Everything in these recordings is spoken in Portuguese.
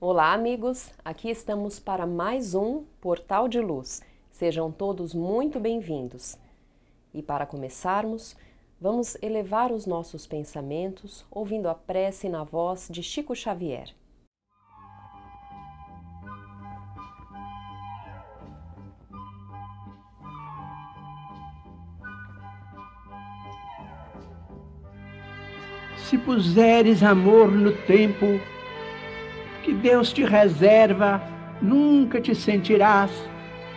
Olá, amigos! Aqui estamos para mais um Portal de Luz. Sejam todos muito bem-vindos. E para começarmos, vamos elevar os nossos pensamentos ouvindo a prece na voz de Chico Xavier. Se puseres amor no tempo que Deus te reserva, nunca te sentirás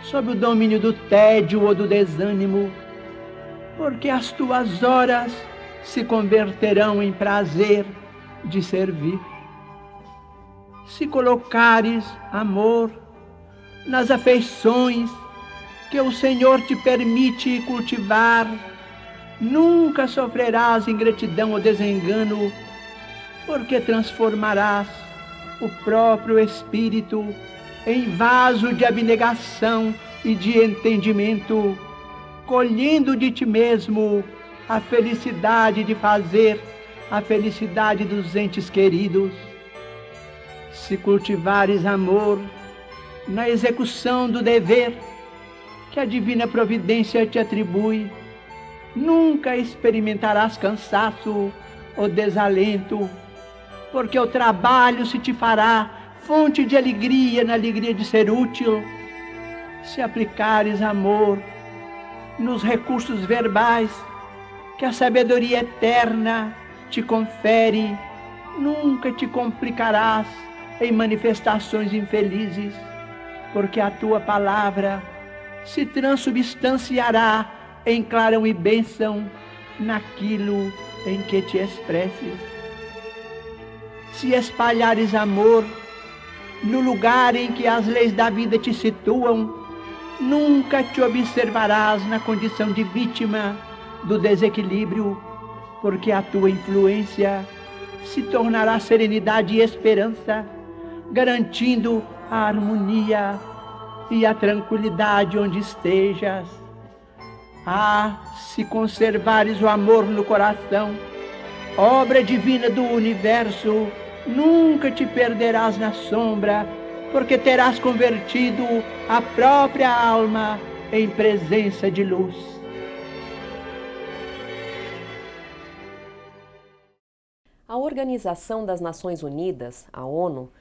sob o domínio do tédio ou do desânimo, porque as tuas horas se converterão em prazer de servir. Se colocares amor nas afeições que o Senhor te permite cultivar, nunca sofrerás ingratidão ou desengano, porque transformarás o próprio espírito em vaso de abnegação e de entendimento, colhendo de ti mesmo a felicidade de fazer a felicidade dos entes queridos. Se cultivares amor na execução do dever que a divina providência te atribui, nunca experimentarás cansaço ou desalento, porque o trabalho se te fará fonte de alegria na alegria de ser útil. Se aplicares amor nos recursos verbais que a sabedoria eterna te confere, nunca te complicarás em manifestações infelizes, porque a tua palavra se transubstanciará em clarão e bênção naquilo em que te expresses. Se espalhares amor no lugar em que as leis da vida te situam, nunca te observarás na condição de vítima do desequilíbrio, porque a tua influência se tornará serenidade e esperança, garantindo a harmonia e a tranquilidade onde estejas. Se conservares o amor no coração, obra divina do universo, nunca te perderás na sombra, porque terás convertido a própria alma em presença de luz. A Organização das Nações Unidas, a ONU,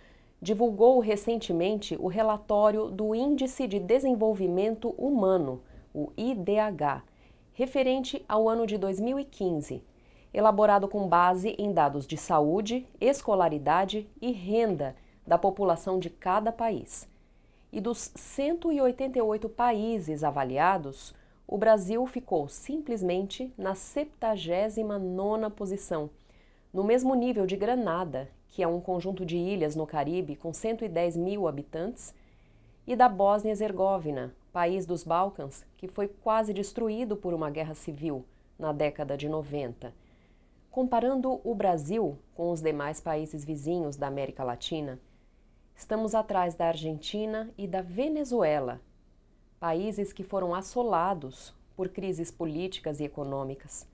divulgou recentemente o relatório do Índice de Desenvolvimento Humano, o IDH, referente ao ano de 2015, elaborado com base em dados de saúde, escolaridade e renda da população de cada país. E dos 188 países avaliados, o Brasil ficou simplesmente na 79ª posição, no mesmo nível de Granada, que é um conjunto de ilhas no Caribe com 110 mil habitantes, e da Bósnia e Herzegovina, país dos Balcãs, que foi quase destruído por uma guerra civil na década de 90. Comparando o Brasil com os demais países vizinhos da América Latina, estamos atrás da Argentina e da Venezuela, países que foram assolados por crises políticas e econômicas.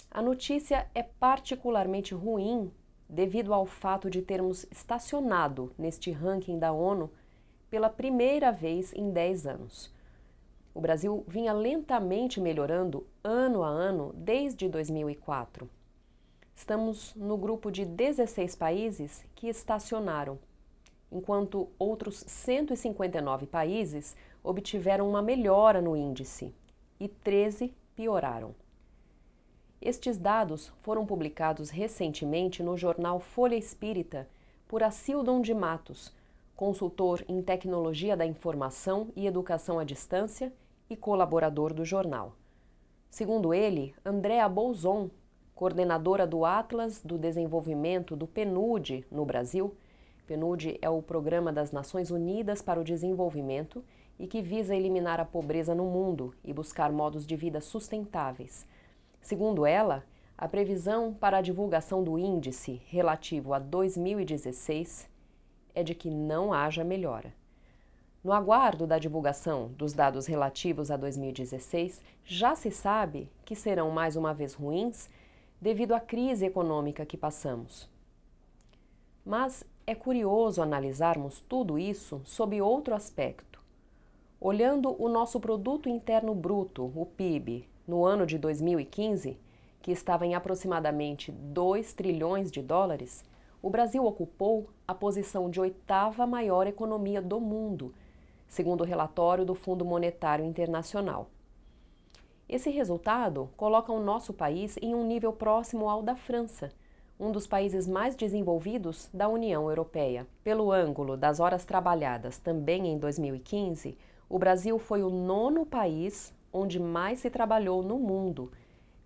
A notícia é particularmente ruim devido ao fato de termos estacionado neste ranking da ONU pela primeira vez em 10 anos. O Brasil vinha lentamente melhorando ano a ano desde 2004. Estamos no grupo de 16 países que estacionaram, enquanto outros 159 países obtiveram uma melhora no índice e 13 pioraram. Estes dados foram publicados recentemente no jornal Folha Espírita por Acildon de Matos, consultor em tecnologia da informação e educação à distância e colaborador do jornal. Segundo ele, Andréa Bolzon, coordenadora do Atlas do Desenvolvimento do PNUD no Brasil. PNUD é o Programa das Nações Unidas para o Desenvolvimento e que visa eliminar a pobreza no mundo e buscar modos de vida sustentáveis. Segundo ela, a previsão para a divulgação do índice relativo a 2016 é de que não haja melhora. No aguardo da divulgação dos dados relativos a 2016, já se sabe que serão mais uma vez ruins devido à crise econômica que passamos. Mas é curioso analisarmos tudo isso sob outro aspecto. Olhando o nosso Produto Interno Bruto, o PIB, no ano de 2015, que estava em aproximadamente 2 trilhões de dólares, o Brasil ocupou a posição de 8ª maior economia do mundo, segundo o relatório do Fundo Monetário Internacional. Esse resultado coloca o nosso país em um nível próximo ao da França, um dos países mais desenvolvidos da União Europeia. Pelo ângulo das horas trabalhadas também em 2015, o Brasil foi o 9º país onde mais se trabalhou no mundo,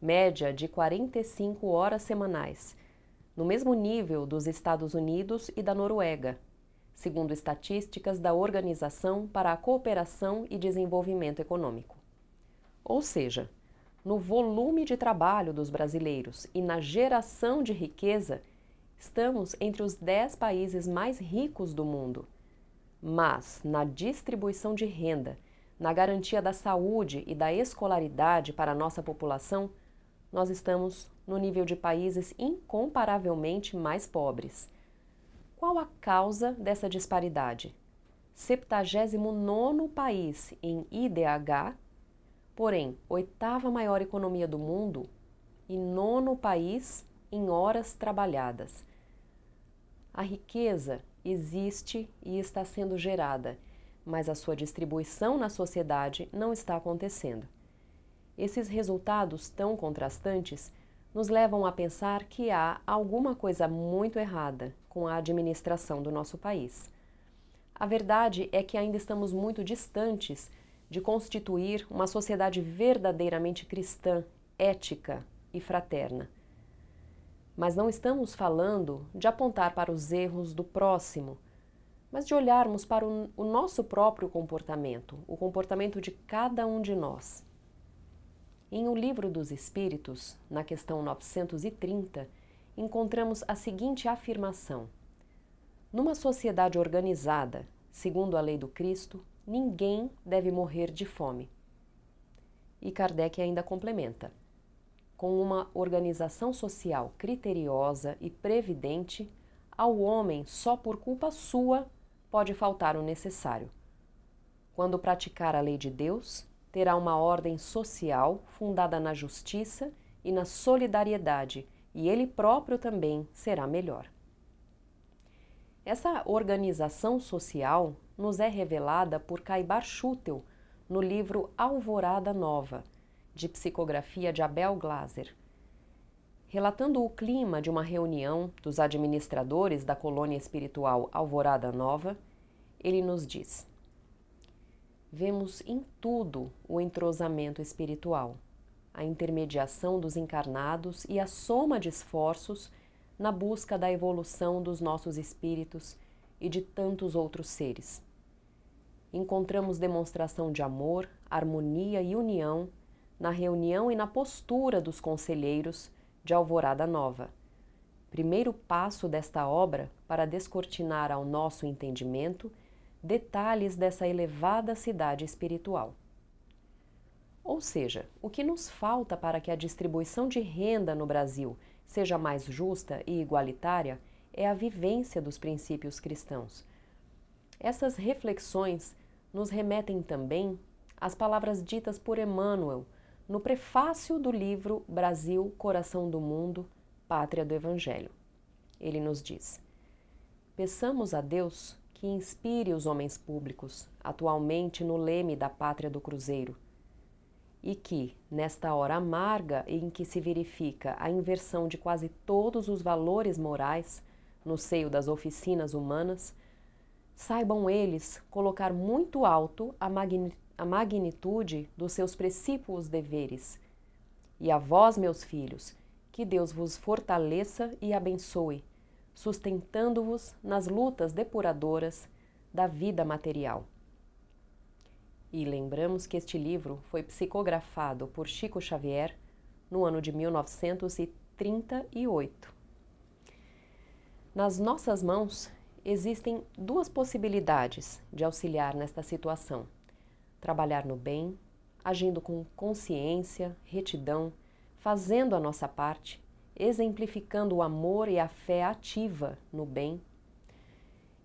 média de 45 horas semanais, no mesmo nível dos Estados Unidos e da Noruega, segundo estatísticas da Organização para a Cooperação e Desenvolvimento Econômico. Ou seja, no volume de trabalho dos brasileiros e na geração de riqueza, estamos entre os 10 países mais ricos do mundo. Mas, na distribuição de renda, na garantia da saúde e da escolaridade para a nossa população, nós estamos no nível de países incomparavelmente mais pobres. Qual a causa dessa disparidade? 79º país em IDH, porém 8ª maior economia do mundo e 9º país em horas trabalhadas. A riqueza existe e está sendo gerada, mas a sua distribuição na sociedade não está acontecendo. Esses resultados tão contrastantes nos levam a pensar que há alguma coisa muito errada com a administração do nosso país. A verdade é que ainda estamos muito distantes de constituir uma sociedade verdadeiramente cristã, ética e fraterna. Mas não estamos falando de apontar para os erros do próximo, mas de olharmos para o nosso próprio comportamento, o comportamento de cada um de nós. Em O Livro dos Espíritos, na questão 930, encontramos a seguinte afirmação: numa sociedade organizada, segundo a lei do Cristo, ninguém deve morrer de fome. E Kardec ainda complementa: com uma organização social criteriosa e previdente, ao homem só por culpa sua pode faltar o necessário. Quando praticar a lei de Deus, terá uma ordem social fundada na justiça e na solidariedade, e ele próprio também será melhor. Essa organização social nos é revelada por Caibar Schutel no livro Alvorada Nova, de psicografia de Abel Glasser. Relatando o clima de uma reunião dos administradores da colônia espiritual Alvorada Nova, ele nos diz: vemos em tudo o entrosamento espiritual, a intermediação dos encarnados e a soma de esforços na busca da evolução dos nossos espíritos e de tantos outros seres. Encontramos demonstração de amor, harmonia e união na reunião e na postura dos conselheiros de Alvorada Nova, primeiro passo desta obra para descortinar ao nosso entendimento detalhes dessa elevada cidade espiritual. Ou seja, o que nos falta para que a distribuição de renda no Brasil seja mais justa e igualitária é a vivência dos princípios cristãos. Essas reflexões nos remetem também às palavras ditas por Emmanuel no prefácio do livro Brasil, Coração do Mundo, Pátria do Evangelho. Ele nos diz: peçamos a Deus que inspire os homens públicos, atualmente no leme da Pátria do Cruzeiro, e que, nesta hora amarga em que se verifica a inversão de quase todos os valores morais no seio das oficinas humanas, saibam eles colocar muito alto a magnitude dos seus precípuos deveres. E a vós, meus filhos, que Deus vos fortaleça e abençoe, sustentando-vos nas lutas depuradoras da vida material. E lembramos que este livro foi psicografado por Chico Xavier no ano de 1938. Nas nossas mãos existem duas possibilidades de auxiliar nesta situação: trabalhar no bem, agindo com consciência, retidão, fazendo a nossa parte, exemplificando o amor e a fé ativa no bem,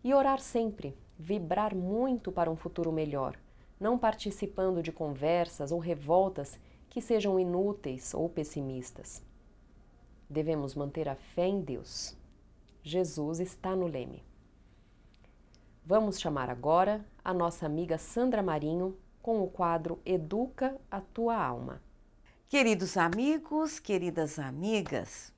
E orar sempre, vibrar muito para um futuro melhor, não participando de conversas ou revoltas que sejam inúteis ou pessimistas. Devemos manter a fé em Deus. Jesus está no leme. Vamos chamar agora a nossa amiga Sandra Marinho com o quadro Educa a Tua Alma. Queridos amigos, queridas amigas,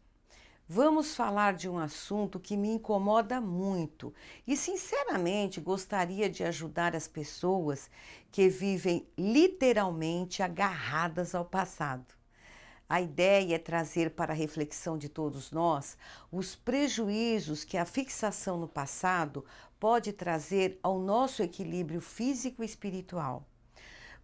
vamos falar de um assunto que me incomoda muito e, sinceramente, gostaria de ajudar as pessoas que vivem literalmente agarradas ao passado. A ideia é trazer para a reflexão de todos nós os prejuízos que a fixação no passado pode trazer ao nosso equilíbrio físico e espiritual.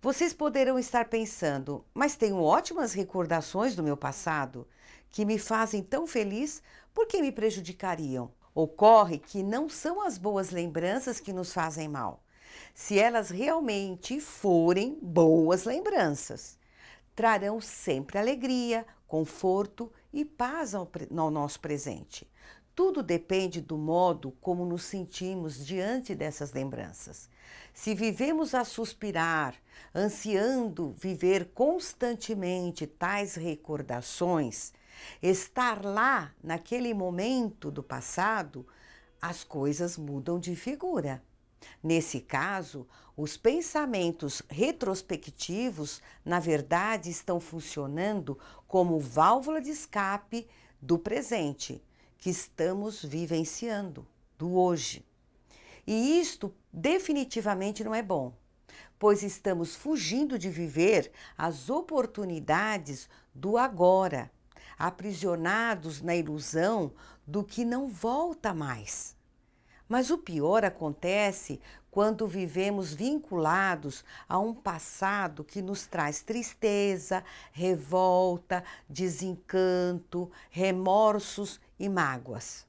Vocês poderão estar pensando, mas tenho ótimas recordações do meu passado que me fazem tão feliz, por que me prejudicariam? Ocorre que não são as boas lembranças que nos fazem mal, se elas realmente forem boas lembranças. Trarão sempre alegria, conforto e paz ao nosso presente. Tudo depende do modo como nos sentimos diante dessas lembranças. Se vivemos a suspirar, ansiando viver constantemente tais recordações, estar lá naquele momento do passado, as coisas mudam de figura. Nesse caso, os pensamentos retrospectivos, na verdade, estão funcionando como válvula de escape do presente, que estamos vivenciando, do hoje. E isto definitivamente não é bom, pois estamos fugindo de viver as oportunidades do agora, aprisionados na ilusão do que não volta mais. Mas o pior acontece quando vivemos vinculados a um passado que nos traz tristeza, revolta, desencanto, remorsos e mágoas.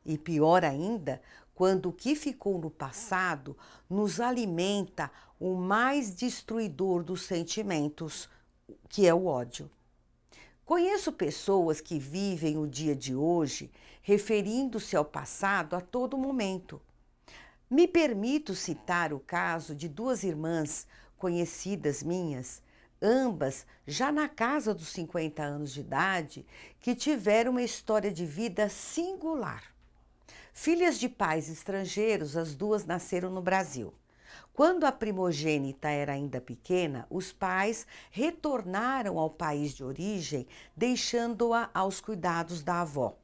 E pior ainda, quando o que ficou no passado nos alimenta o mais destruidor dos sentimentos, que é o ódio. Conheço pessoas que vivem o dia de hoje referindo-se ao passado a todo momento. Me permito citar o caso de duas irmãs conhecidas minhas, ambas já na casa dos 50 anos de idade, que tiveram uma história de vida singular. Filhas de pais estrangeiros, as duas nasceram no Brasil. Quando a primogênita era ainda pequena, os pais retornaram ao país de origem, deixando-a aos cuidados da avó.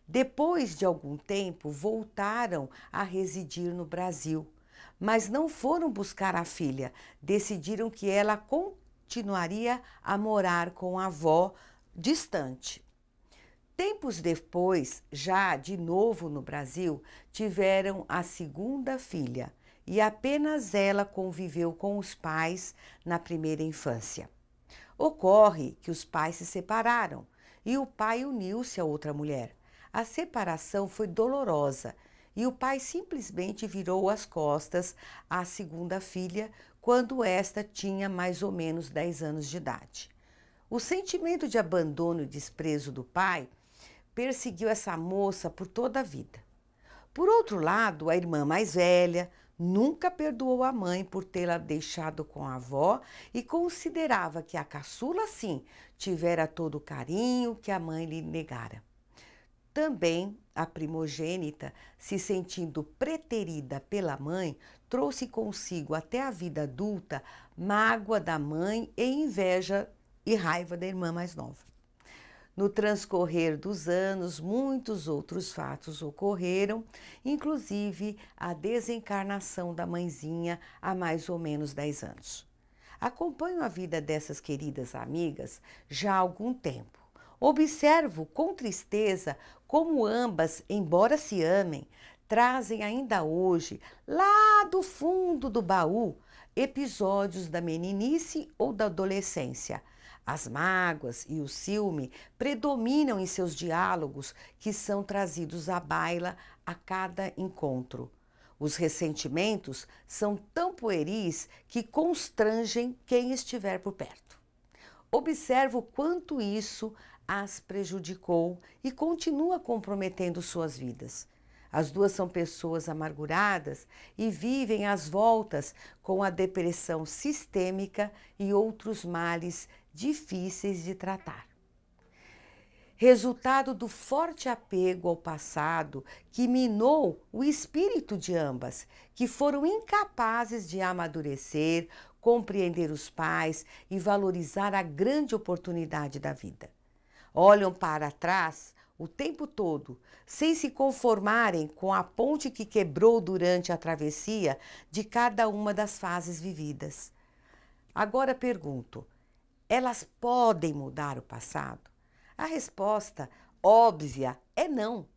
Depois de algum tempo, voltaram a residir no Brasil, mas não foram buscar a filha, decidiram que ela continuaria a morar com a avó distante. Tempos depois, já de novo no Brasil, tiveram a segunda filha e apenas ela conviveu com os pais na primeira infância. Ocorre que os pais se separaram e o pai uniu-se a outra mulher. A separação foi dolorosa e o pai simplesmente virou as costas à segunda filha quando esta tinha mais ou menos 10 anos de idade. O sentimento de abandono e desprezo do pai perseguiu essa moça por toda a vida. Por outro lado, a irmã mais velha nunca perdoou a mãe por tê-la deixado com a avó e considerava que a caçula, sim, tivera todo o carinho que a mãe lhe negara. Também a primogênita, se sentindo preterida pela mãe, trouxe consigo até a vida adulta mágoa da mãe e inveja e raiva da irmã mais nova. No transcorrer dos anos, muitos outros fatos ocorreram, inclusive a desencarnação da mãezinha há mais ou menos 10 anos. Acompanho a vida dessas queridas amigas já há algum tempo. Observo com tristeza como ambas, embora se amem, trazem ainda hoje, lá do fundo do baú, episódios da meninice ou da adolescência. As mágoas e o ciúme predominam em seus diálogos, que são trazidos à baila a cada encontro. Os ressentimentos são tão pueris que constrangem quem estiver por perto. Observo quanto isso as prejudicou e continua comprometendo suas vidas. As duas são pessoas amarguradas e vivem às voltas com a depressão sistêmica e outros males difíceis de tratar. Resultado do forte apego ao passado que minou o espírito de ambas, que foram incapazes de amadurecer, compreender os pais e valorizar a grande oportunidade da vida. Olham para trás o tempo todo, sem se conformarem com a ponte que quebrou durante a travessia de cada uma das fases vividas. Agora pergunto, elas podem mudar o passado? A resposta óbvia é não.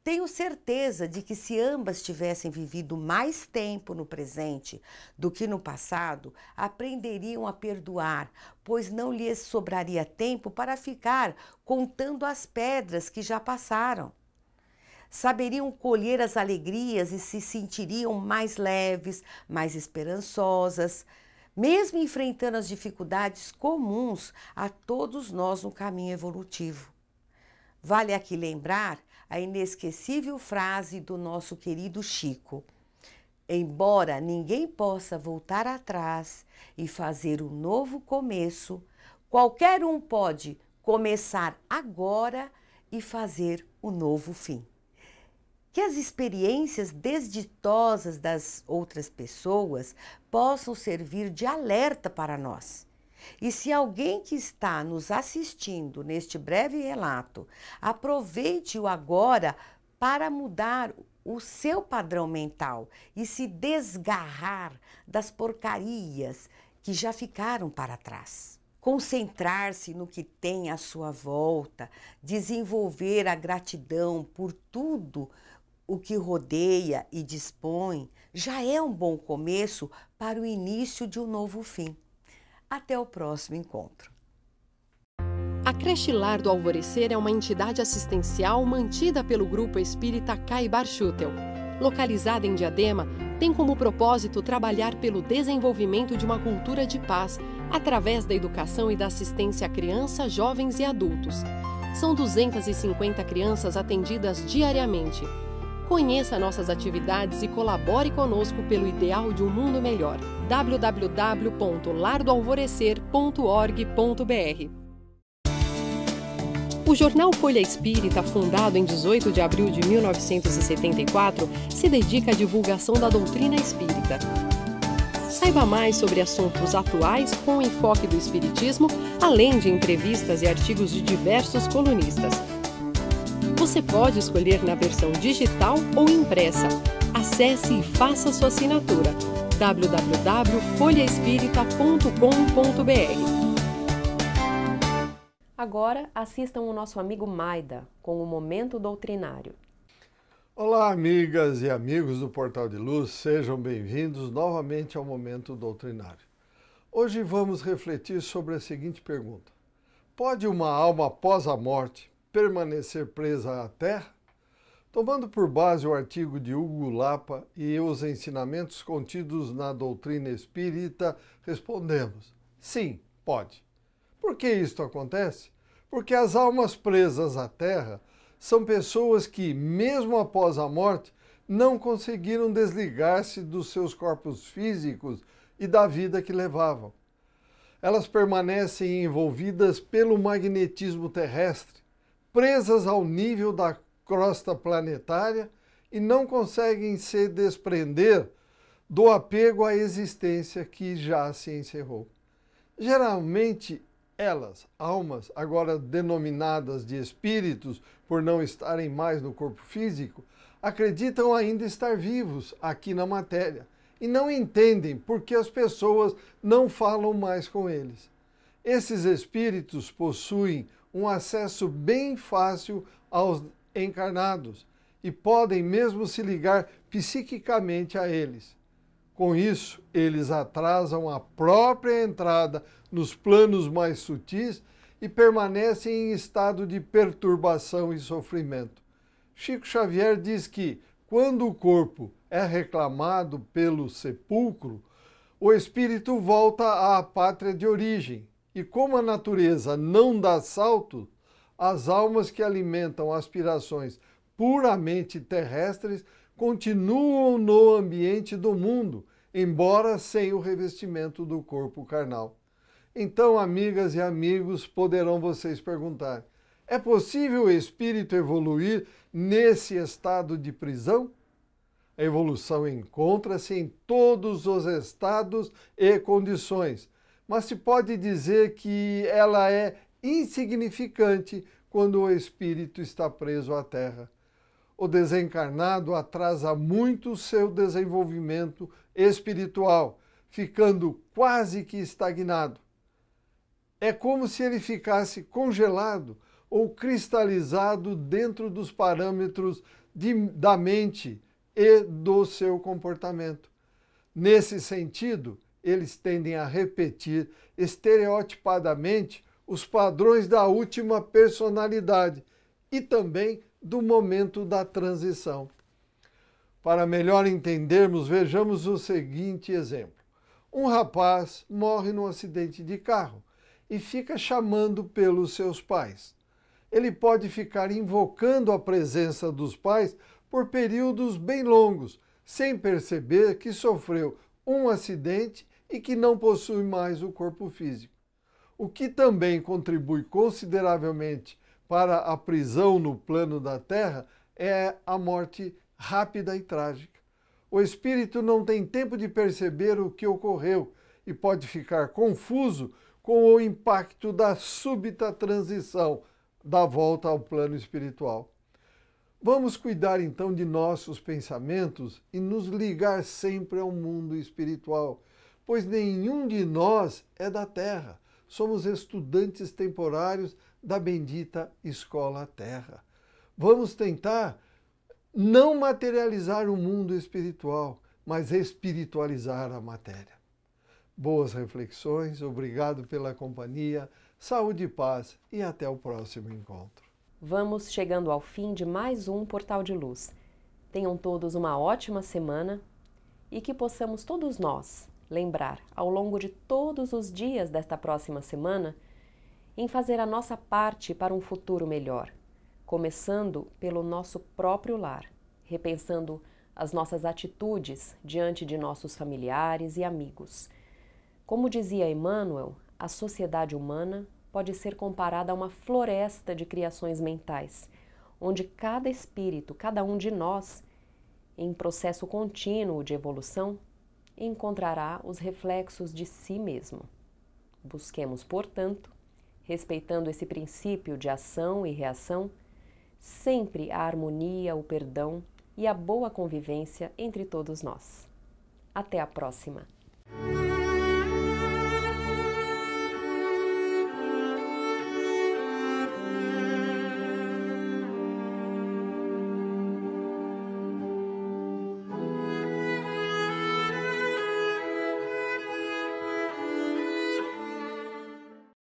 Tenho certeza de que se ambas tivessem vivido mais tempo no presente do que no passado, aprenderiam a perdoar, pois não lhes sobraria tempo para ficar contando as pedras que já passaram. Saberiam colher as alegrias e se sentiriam mais leves, mais esperançosas, mesmo enfrentando as dificuldades comuns a todos nós no caminho evolutivo. Vale aqui lembrar a inesquecível frase do nosso querido Chico: embora ninguém possa voltar atrás e fazer um novo começo, qualquer um pode começar agora e fazer um novo fim. Que as experiências desditosas das outras pessoas possam servir de alerta para nós. E se alguém que está nos assistindo neste breve relato, aproveite-o agora para mudar o seu padrão mental e se desgarrar das porcarias que já ficaram para trás. Concentrar-se no que tem à sua volta, desenvolver a gratidão por tudo o que rodeia e dispõe, já é um bom começo para o início de um novo fim. Até o próximo encontro. A Creche Lar do Alvorecer é uma entidade assistencial mantida pelo Grupo Espírita Caibar Schutel. Localizada em Diadema, tem como propósito trabalhar pelo desenvolvimento de uma cultura de paz através da educação e da assistência a crianças, jovens e adultos. São 250 crianças atendidas diariamente. Conheça nossas atividades e colabore conosco pelo ideal de um mundo melhor. www.lardoalvorecer.org.br. O jornal Folha Espírita, fundado em 18 de abril de 1974, se dedica à divulgação da doutrina espírita. Saiba mais sobre assuntos atuais com o enfoque do espiritismo, além de entrevistas e artigos de diversos colunistas. Você pode escolher na versão digital ou impressa. Acesse e faça sua assinatura. www.folhaespírita.com.br. Agora assistam o nosso amigo Maida com o Momento Doutrinário. Olá, amigas e amigos do Portal de Luz, sejam bem-vindos novamente ao Momento Doutrinário. Hoje vamos refletir sobre a seguinte pergunta: pode uma alma após a morte permanecer presa à Terra? Tomando por base o artigo de Hugo Lapa e os ensinamentos contidos na doutrina espírita, respondemos: sim, pode. Por que isto acontece? Porque as almas presas à Terra são pessoas que, mesmo após a morte, não conseguiram desligar-se dos seus corpos físicos e da vida que levavam. Elas permanecem envolvidas pelo magnetismo terrestre, presas ao nível da crosta planetária e não conseguem se desprender do apego à existência que já se encerrou. Geralmente, elas, almas, agora denominadas de espíritos por não estarem mais no corpo físico, acreditam ainda estar vivos aqui na matéria e não entendem por que as pessoas não falam mais com eles. Esses espíritos possuem um acesso bem fácil aos encarnados e podem mesmo se ligar psiquicamente a eles. Com isso, eles atrasam a própria entrada nos planos mais sutis e permanecem em estado de perturbação e sofrimento. Chico Xavier diz que, quando o corpo é reclamado pelo sepulcro, o espírito volta à pátria de origem. E como a natureza não dá salto, as almas que alimentam aspirações puramente terrestres continuam no ambiente do mundo, embora sem o revestimento do corpo carnal. Então, amigas e amigos, poderão vocês perguntar: é possível o espírito evoluir nesse estado de prisão? A evolução encontra-se em todos os estados e condições, mas se pode dizer que ela é insignificante quando o espírito está preso à Terra. O desencarnado atrasa muito seu desenvolvimento espiritual, ficando quase que estagnado. É como se ele ficasse congelado ou cristalizado dentro dos parâmetros da mente e do seu comportamento. Nesse sentido, eles tendem a repetir estereotipadamente os padrões da última personalidade e também do momento da transição. Para melhor entendermos, vejamos o seguinte exemplo. Um rapaz morre num acidente de carro e fica chamando pelos seus pais. Ele pode ficar invocando a presença dos pais por períodos bem longos, sem perceber que sofreu um acidente e que não possui mais o corpo físico. O que também contribui consideravelmente para a prisão no plano da Terra é a morte rápida e trágica. O espírito não tem tempo de perceber o que ocorreu e pode ficar confuso com o impacto da súbita transição da volta ao plano espiritual. Vamos cuidar então de nossos pensamentos e nos ligar sempre ao mundo espiritual, pois nenhum de nós é da Terra. Somos estudantes temporários da bendita Escola Terra. Vamos tentar não materializar o mundo espiritual, mas espiritualizar a matéria. Boas reflexões, obrigado pela companhia, saúde e paz e até o próximo encontro. Vamos chegando ao fim de mais um Portal de Luz. Tenham todos uma ótima semana e que possamos todos nós lembrar, ao longo de todos os dias desta próxima semana, em fazer a nossa parte para um futuro melhor, começando pelo nosso próprio lar, repensando as nossas atitudes diante de nossos familiares e amigos. Como dizia Emmanuel, a sociedade humana pode ser comparada a uma floresta de criações mentais, onde cada espírito, cada um de nós, em processo contínuo de evolução, encontrará os reflexos de si mesmo. Busquemos, portanto, respeitando esse princípio de ação e reação, sempre a harmonia, o perdão e a boa convivência entre todos nós. Até a próxima!